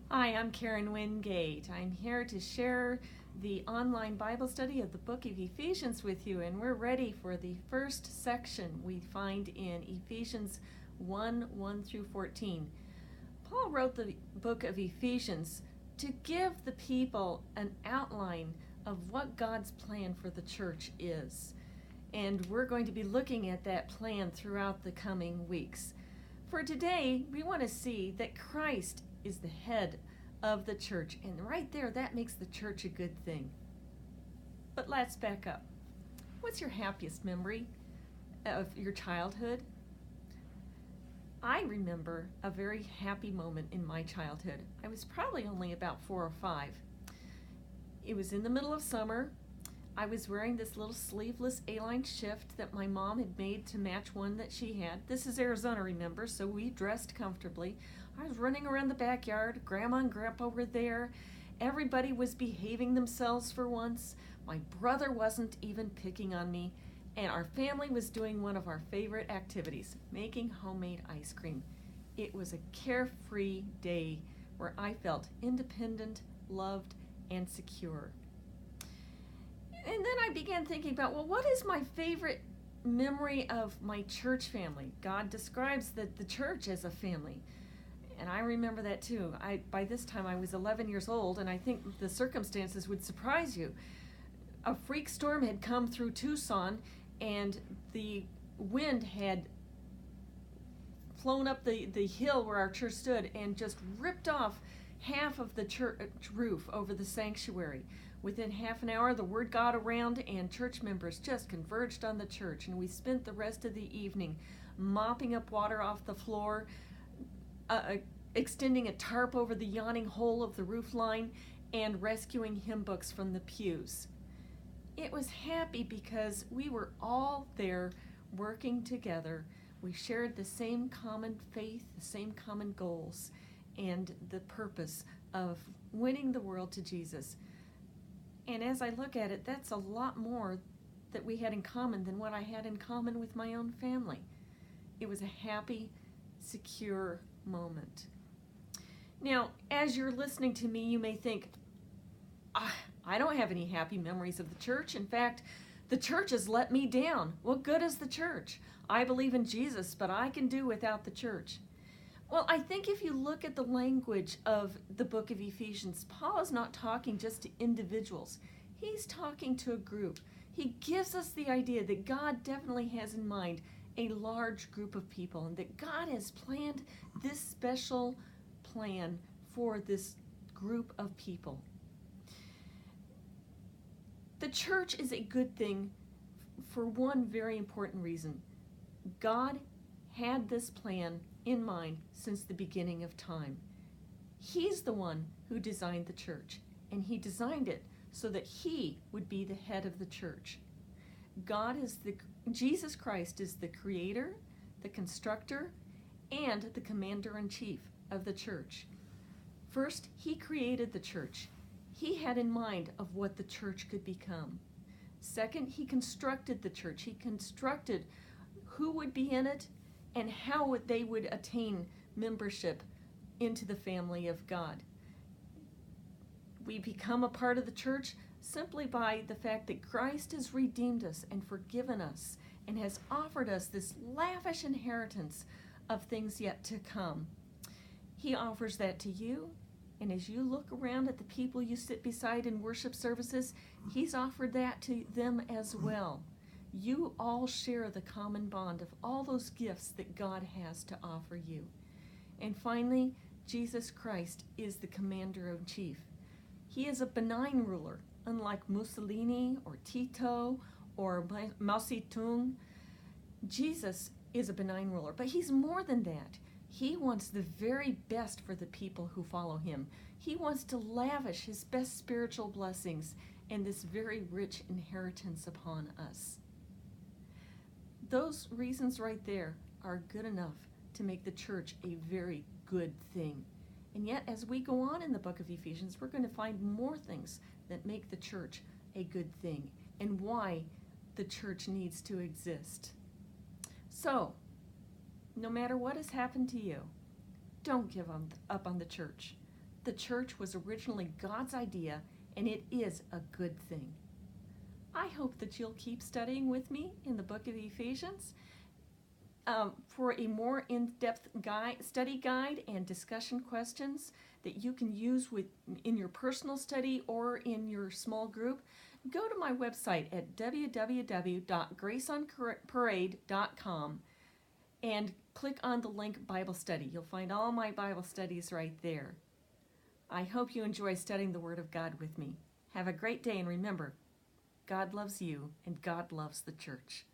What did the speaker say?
Hi, I'm Karen Wingate. I'm here to share the online Bible study of the book of Ephesians with you, and we're ready for the first section we find in Ephesians 1 through 14. Paul wrote the book of Ephesians to give the people an outline of what God's plan for the church is. And we're going to be looking at that plan throughout the coming weeks. For today, we want to see that Christ is the head of the church, and right there, that makes the church a good thing. But let's back up. What's your happiest memory of your childhood? I remember a very happy moment in my childhood. I was probably only about 4 or 5. It was in the middle of summer. I was wearing this little sleeveless A-line shift that my mom had made to match one that she had. This is Arizona, remember, so we dressed comfortably. I was running around the backyard. Grandma and Grandpa were there. Everybody was behaving themselves for once. My brother wasn't even picking on me. And our family was doing one of our favorite activities, making homemade ice cream. It was a carefree day where I felt independent, loved, and secure. And then I began thinking about, well, what is my favorite memory of my church family? God describes the church as a family. And I remember that too. By this time I was 11 years old, and I think the circumstances would surprise you. A freak storm had come through Tucson, and the wind had flown up the hill where our church stood and just ripped off half of the church roof over the sanctuary. Within half an hour, the word got around, and church members just converged on the church, and we spent the rest of the evening mopping up water off the floor, extending a tarp over the yawning hole of the roof line, and rescuing hymn books from the pews. It was happy because we were all there working together. We shared the same common faith, the same common goals, and the purpose of winning the world to Jesus. And as I look at it, that's a lot more that we had in common than what I had in common with my own family. It was a happy, secure moment. Now, as you're listening to me, you may think, I don't have any happy memories of the church. In fact, the church has let me down. What good is the church? I believe in Jesus, but I can do without the church. Well, I think if you look at the language of the book of Ephesians, Paul is not talking just to individuals. He's talking to a group. He gives us the idea that God definitely has in mind a large group of people, and that God has planned this special plan for this group of people. The church is a good thing for one very important reason. God had this plan in mind since the beginning of time. He's the one who designed the church, and he designed it so that he would be the head of the church. Jesus Christ is the creator, the constructor, and the commander-in-chief of the church. First, he created the church. He had in mind of what the church could become. Second, he constructed the church. He constructed who would be in it and how they would attain membership into the family of God. We become a part of the church simply by the fact that Christ has redeemed us and forgiven us and has offered us this lavish inheritance of things yet to come. He offers that to you, and as you look around at the people you sit beside in worship services, he's offered that to them as well. You all share the common bond of all those gifts that God has to offer you. And finally, Jesus Christ is the commander-in-chief. He is a benign ruler, unlike Mussolini or Tito or Mao Zedong. Jesus is a benign ruler, but he's more than that. He wants the very best for the people who follow him. He wants to lavish his best spiritual blessings and this very rich inheritance upon us. Those reasons right there are good enough to make the church a very good thing. And yet, as we go on in the book of Ephesians, we're going to find more things that make the church a good thing and why the church needs to exist. So, no matter what has happened to you, don't give up on the church. the church was originally God's idea, and it is a good thing. I hope that you'll keep studying with me in the book of Ephesians. For a more in-depth study guide and discussion questions that you can use in your personal study or in your small group, go to my website at www.graceonparade.com and click on the link Bible Study. You'll find all my Bible studies right there. I hope you enjoy studying the Word of God with me. Have a great day, and remember, God loves you and God loves the church.